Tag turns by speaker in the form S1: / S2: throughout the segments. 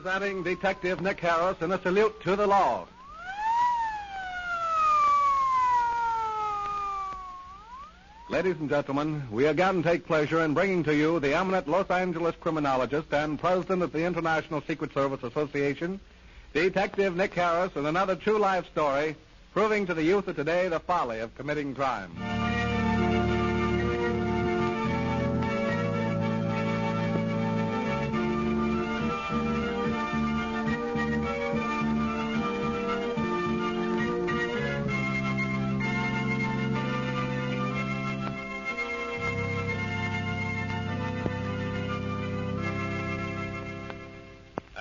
S1: Presenting Detective Nick Harris in a salute to the law. Ladies and gentlemen, we again take pleasure in bringing to you the eminent Los Angeles criminologist and president of the International Secret Service Association, Detective Nick Harris, in another true life story proving to the youth of today the folly of committing crime.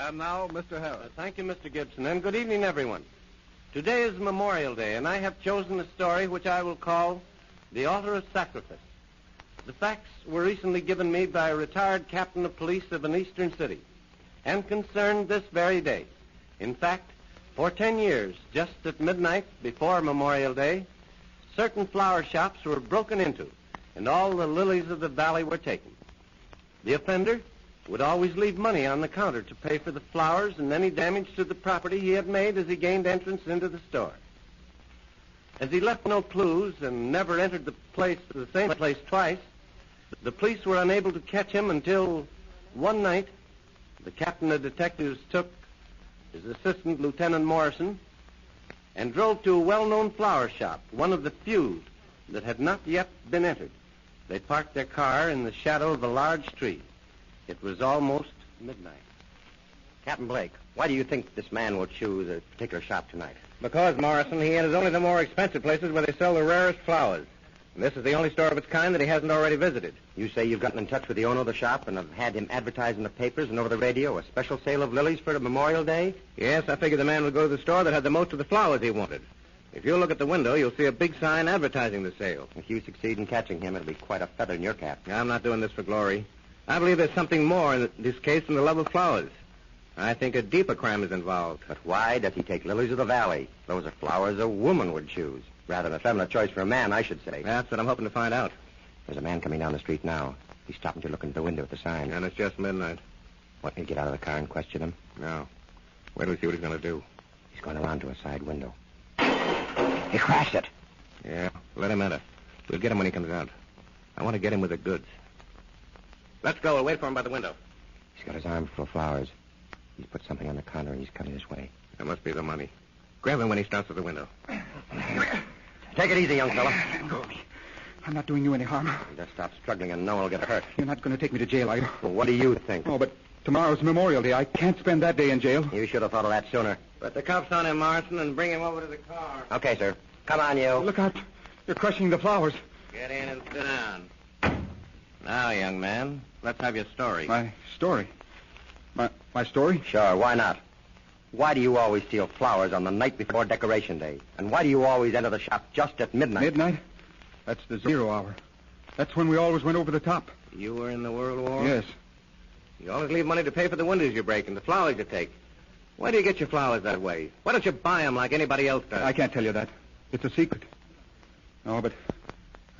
S1: And now, Mr. Harris.
S2: Thank you, Mr. Gibson, and good evening, everyone. Today is Memorial Day, and I have chosen a story which I will call The Altar of Sacrifice. The facts were recently given me by a retired captain of police of an eastern city, and concerned this very day. In fact, for 10 years, just at midnight before Memorial Day, certain flower shops were broken into, and all the lilies of the valley were taken. The offender would always leave money on the counter to pay for the flowers and any damage to the property he had made as he gained entrance into the store. As he left no clues and never entered the same place twice, the police were unable to catch him until one night the captain of detectives took his assistant, Lieutenant Morrison, and drove to a well-known flower shop, one of the few that had not yet been entered. They parked their car in the shadow of a large tree. It was almost midnight.
S3: Captain Blake, why do you think this man will choose a particular shop tonight?
S2: Because, Morrison, he enters only the more expensive places where they sell the rarest flowers. And this is the only store of its kind that he hasn't already visited.
S3: You say you've gotten in touch with the owner of the shop and have had him advertise in the papers and over the radio a special sale of lilies for Memorial Day?
S2: Yes, I figured the man would go to the store that had the most of the flowers he wanted. If you look at the window, you'll see a big sign advertising the sale.
S3: If you succeed in catching him, it'll be quite a feather in your cap.
S2: I'm not doing this for glory. I believe there's something more in this case than the love of flowers. I think a deeper crime is involved.
S3: But why does he take lilies of the valley? Those are flowers a woman would choose. Rather than a feminine choice for a man, I should say.
S2: That's what I'm hoping to find out.
S3: There's a man coming down the street now. He's stopping to look into the window at the sign.
S2: And it's just midnight.
S3: Want me to get out of the car and question him?
S2: No. Wait till we see what he's going to do.
S3: He's going around to a side window. He crashed it.
S2: Yeah, let him enter. We'll get him when he comes out. I want to get him with the goods. Let's go. We'll wait for him by the window.
S3: He's got his arm full of flowers. He's put something on the counter and he's coming this way.
S2: That must be the money. Grab him when he starts at the window.
S3: Take it easy, young fella.
S4: Let go of me. I'm not doing you any harm.
S3: Just stop struggling and no one will get hurt.
S4: You're not going to take me to jail, are you?
S3: Well, what do you think?
S4: Oh, but tomorrow's Memorial Day. I can't spend that day in jail.
S3: You should have thought of that sooner.
S2: Put the cuffs on him, Morrison, and bring him over to the car.
S3: Okay, sir. Come on, you.
S4: Look out. You're crushing the flowers.
S2: Get in and sit down. Now, young man, let's have your story.
S4: My story? My story?
S3: Sure, why not? Why do you always steal flowers on the night before Decoration Day? And why do you always enter the shop just at midnight?
S4: Midnight? That's the 0 hour. That's when we always went over the top.
S2: You were in the World War?
S4: Yes.
S2: You always leave money to pay for the windows you break and the flowers you take. Why do you get your flowers that way? Why don't you buy them like anybody else does?
S4: I can't tell you that. It's a secret. No, but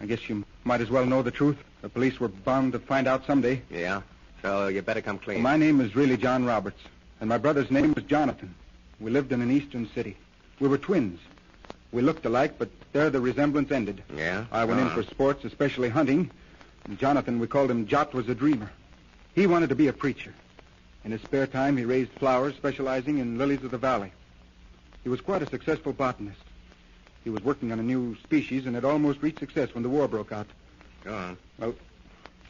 S4: I guess you might as well know the truth. The police were bound to find out someday.
S2: Yeah? So you better come clean.
S4: Well, my name is really John Roberts, and my brother's name was Jonathan. We lived in an eastern city. We were twins. We looked alike, but there the resemblance ended.
S2: Yeah?
S4: I went in for sports, especially hunting. And Jonathan, we called him Jot, was a dreamer. He wanted to be a preacher. In his spare time, he raised flowers, specializing in lilies of the valley. He was quite a successful botanist. He was working on a new species and had almost reached success when the war broke out.
S2: Go on.
S4: Well,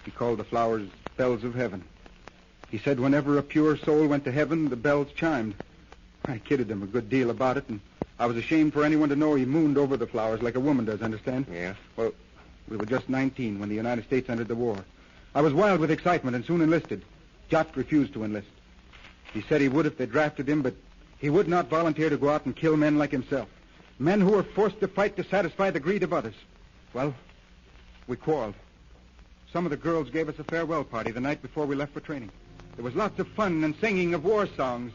S4: he called the flowers bells of heaven. He said whenever a pure soul went to heaven, the bells chimed. I kidded him a good deal about it, and I was ashamed for anyone to know he mooned over the flowers like a woman does, understand?
S2: Yeah.
S4: Well, we were just 19 when the United States entered the war. I was wild with excitement and soon enlisted. Jot refused to enlist. He said he would if they drafted him, but he would not volunteer to go out and kill men like himself. Men who were forced to fight to satisfy the greed of others. Well, we quarreled. Some of the girls gave us a farewell party the night before we left for training. There was lots of fun and singing of war songs.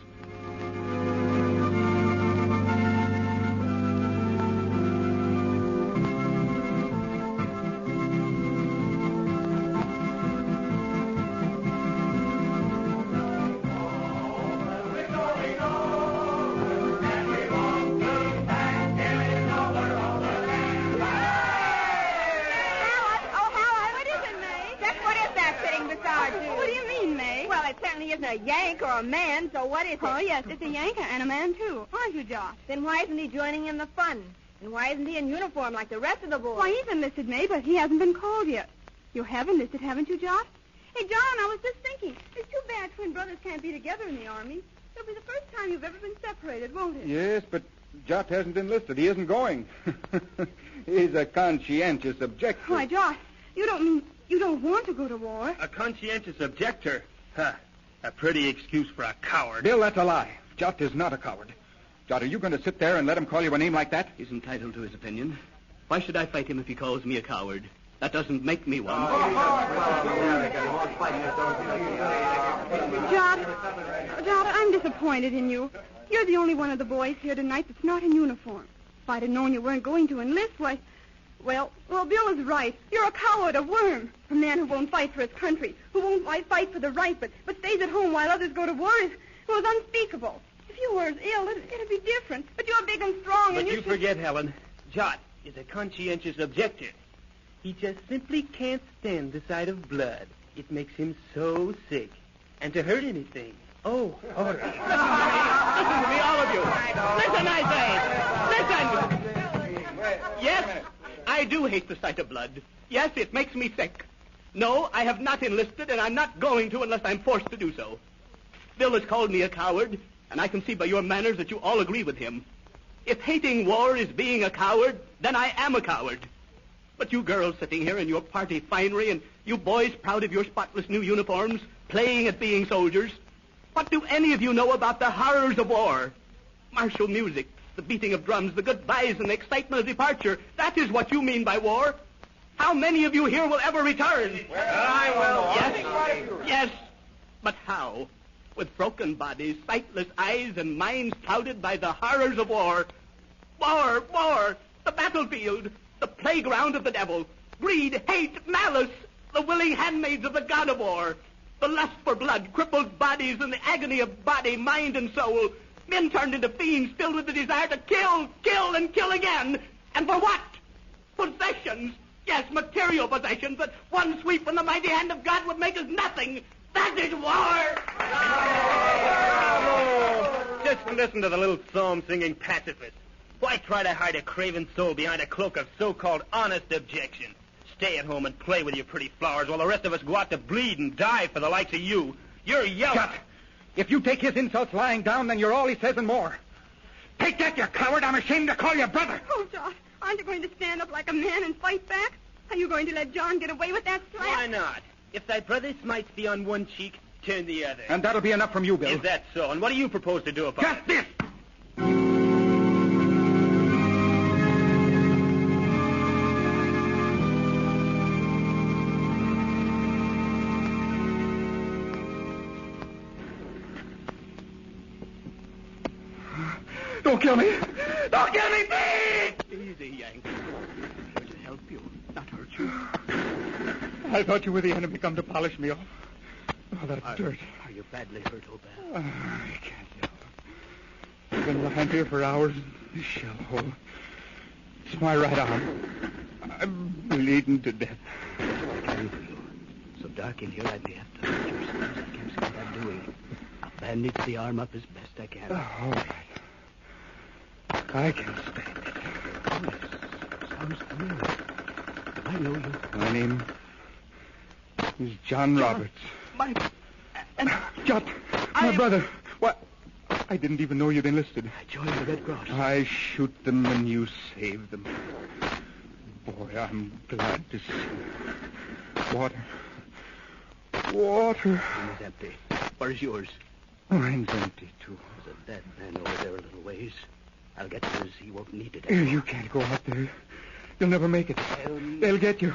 S5: isn't a Yank or a man, so what is it?
S6: Oh, yes, it's a Yank and a man, too. Aren't you, Josh?
S5: Then why isn't he joining in the fun? And why isn't he in uniform like the rest of the boys?
S6: Why, he's enlisted, May, but he hasn't been called yet. You have enlisted, haven't you, Josh? Hey, John, I was just thinking. It's too bad twin brothers can't be together in the Army. It'll be the first time you've ever been separated, won't it?
S4: Yes, but Jot hasn't enlisted. He isn't going. He's a conscientious objector.
S6: Why, Josh, you don't mean you don't want to go to war?
S7: A conscientious objector? Huh. A pretty excuse for a coward.
S4: Bill, that's a lie. Jot is not a coward. Jot, are you going to sit there and let him call you a name like that?
S8: He's entitled to his opinion. Why should I fight him if he calls me a coward? That doesn't make me one.
S6: Jot, I'm disappointed in you. You're the only one of the boys here tonight that's not in uniform. If I'd have known you weren't going to enlist, why... Well, Bill is right. You're a coward, a worm. A man who won't fight for his country, who won't fight for the right, but stays at home while others go to war is unspeakable. If you were as ill, it'd be different. But you're big and strong,
S7: But
S6: and
S7: you forget, Helen. Jot is a conscientious objector. He just simply can't stand the sight of blood. It makes him so sick. And to hurt anything. Oh, all right.
S8: Listen to me, all of you. Listen, I say. Listen. Yes, I do hate the sight of blood. Yes, it makes me sick. No, I have not enlisted, and I'm not going to unless I'm forced to do so. Bill has called me a coward, and I can see by your manners that you all agree with him. If hating war is being a coward, then I am a coward. But you girls sitting here in your party finery, and you boys proud of your spotless new uniforms, playing at being soldiers, what do any of you know about the horrors of war? Martial music, the beating of drums, the goodbyes and the excitement of departure, that is what you mean by war. How many of you here will ever return?
S7: I will.
S8: Yes, but how? With broken bodies, sightless eyes, and minds clouded by the horrors of war. War, the battlefield, the playground of the devil. Greed, hate, malice, the willing handmaids of the god of war. The lust for blood, crippled bodies, and the agony of body, mind, and soul. Men turned into fiends filled with the desire to kill, and kill again. And for what? Possessions. Yes, material possessions that one sweep from the mighty hand of God would make as nothing. That is war!
S7: Just listen to the little psalm-singing pacifist. Why try to hide a craven soul behind a cloak of so-called honest objection? Stay at home and play with your pretty flowers while the rest of us go out to bleed and die for the likes of you. You're young.
S4: Shut! If you take his insults lying down, then you're all he says and more. Take that, you coward! I'm ashamed to call you brother!
S6: Oh, Josh, aren't you going to stand up like a man and fight back? Are you going to let John get away with that slap?
S7: Why not? If thy brother smites thee on one cheek, turn the other.
S4: And that'll be enough from you, Bill.
S7: Is that so? And what do you propose to do about
S4: Just
S7: it?
S4: this! Don't kill me! Don't kill me, please!
S8: Easy, Yank. I'm here to help you, not hurt you.
S4: I thought you were the enemy come to polish me off. Oh, that's dirt.
S8: Are you badly hurt, Obed?
S4: I can't tell. I've been lying here for hours in this shell hole. It's my right arm. I'm bleeding to death.
S8: I can for you. So dark in here, I may have to hurt you. Sometimes I can't see what I'm doing. I'll bandage the arm up as best I can.
S4: All right. I can stand it.
S8: Oh, yes. Sounds familiar. I know you.
S4: My name is John Roberts. John, my brother. What? I didn't even know you'd enlisted.
S8: I joined the Red Cross.
S4: I shoot them and you save them. Boy, I'm glad to see you. Water.
S8: Mine is empty. Where's yours?
S4: Mine's empty, too.
S8: There's a dead man over there a little ways. I'll get yours. He won't need it.
S4: You can't go out there. You'll never make it. They'll get you.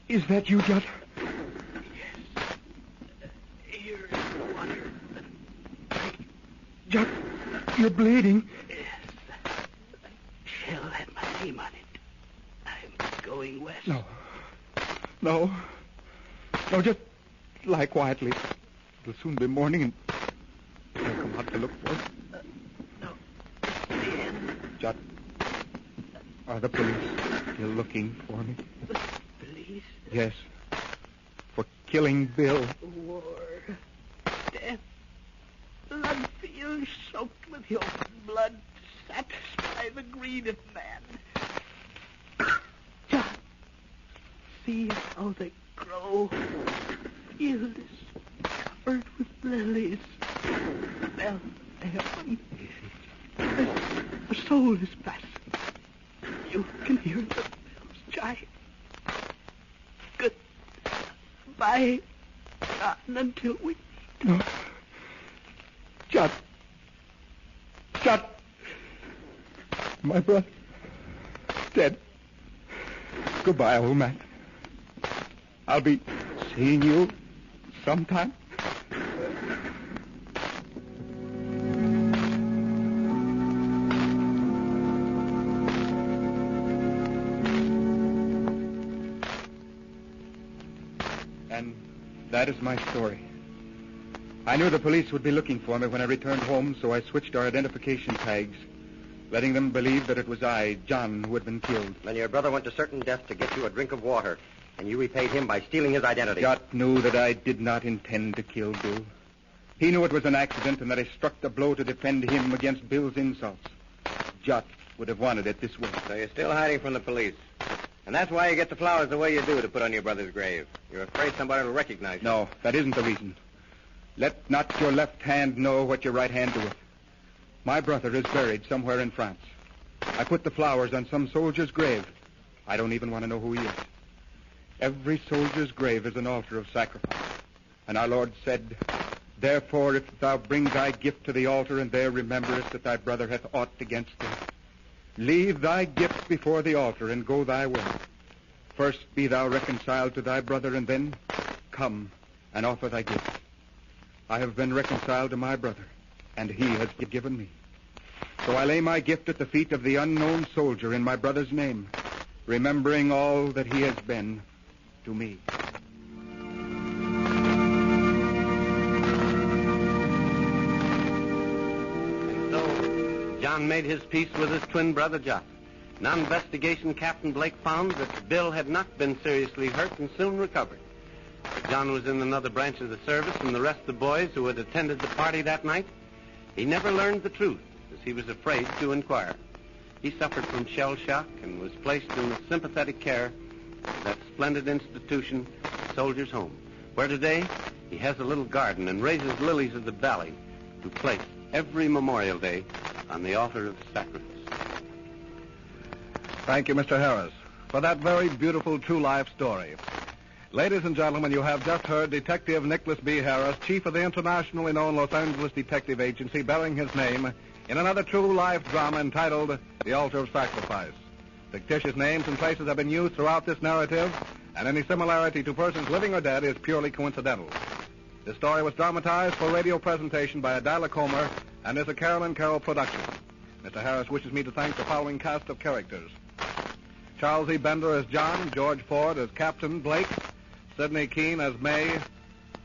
S4: Is that you, Judd?
S8: Yes. Here is the water.
S4: Judd, you're bleeding.
S8: Yes. Shell had my name on it. I'm going west.
S4: No, just lie quietly. It'll soon be morning and I'll come out to look for it.
S8: No. The end.
S4: Judd, are the police still looking for me?
S8: The police. face.
S4: Yes. For killing Bill.
S8: War. Death. Blood-fields soaked with human blood to satisfy the greed of man. John, see how they grow. Field is covered with lilies. Bell, heaven. The soul is passing. You can hear the bells chime. Goodbye, John, until we meet.
S4: No. John. John. My brother. Dead. Goodbye, old man. I'll be seeing you sometime. And that is my story. I knew the police would be looking for me when I returned home, so I switched our identification tags, letting them believe that it was I, John, who had been killed.
S3: Then your brother went to certain death to get you a drink of water, and you repaid him by stealing his identity.
S4: Jot knew that I did not intend to kill Bill. He knew it was an accident and that I struck the blow to defend him against Bill's insults. Jot would have wanted it this way.
S3: So you're still hiding from the police. And that's why you get the flowers the way you do to put on your brother's grave. You're afraid somebody will recognize you.
S4: No, that isn't the reason. Let not your left hand know what your right hand doeth. My brother is buried somewhere in France. I put the flowers on some soldier's grave. I don't even want to know who he is. Every soldier's grave is an altar of sacrifice. And our Lord said, "Therefore, if thou bring thy gift to the altar, and there rememberest that thy brother hath aught against thee, leave thy gift before the altar, and go thy way. First be thou reconciled to thy brother, and then come and offer thy gift. I have been reconciled to my brother, and he has given me. So I lay my gift at the feet of the unknown soldier in my brother's name, remembering all that he has been to me."
S2: And so John made his peace with his twin brother, Jot. Non-investigation Captain Blake found that Bill had not been seriously hurt and soon recovered. But John was in another branch of the service from the rest of the boys who had attended the party that night. He never learned the truth, as he was afraid to inquire. He suffered from shell shock and was placed in the sympathetic care of that splendid institution, Soldiers' Home, where today he has a little garden and raises lilies of the valley to place every Memorial Day on the altar of sacrifice.
S1: Thank you, Mr. Harris, for that very beautiful true life story. Ladies and gentlemen, you have just heard Detective Nicholas B. Harris, chief of the internationally known Los Angeles Detective Agency, bearing his name in another true life drama entitled The Altar of Sacrifice. Fictitious names and places have been used throughout this narrative, and any similarity to persons living or dead is purely coincidental. This story was dramatized for radio presentation by Adela Comer and is a Carolyn Carroll production. Mr. Harris wishes me to thank the following cast of characters: Charles E. Bender as John, George Ford as Captain Blake, Sidney Keene as May,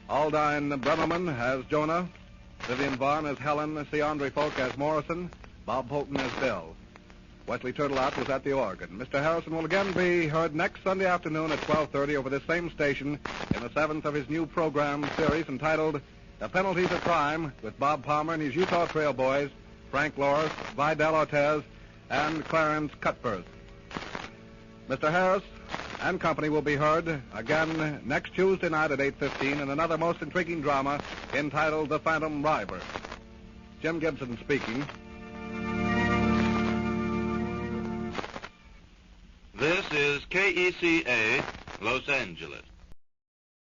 S1: Aldine Bremerman as Jonah, Vivian Vaughn as Helen, C. Andre Folk as Morrison, Bob Houghton as Bill. Wesley Turtelot was at the organ. Mr. Harrison will again be heard next Sunday afternoon at 12:30 over this same station in the 7th of his new program series entitled The Penalties of Crime, with Bob Palmer and his Utah Trail Boys, Frank Loris, Vidal Ortez, and Clarence Cutbirth. Mr. Harris and company will be heard again next Tuesday night at 8:15 in another most intriguing drama entitled The Phantom River. Jim Gibson speaking.
S9: This is KECA, Los Angeles.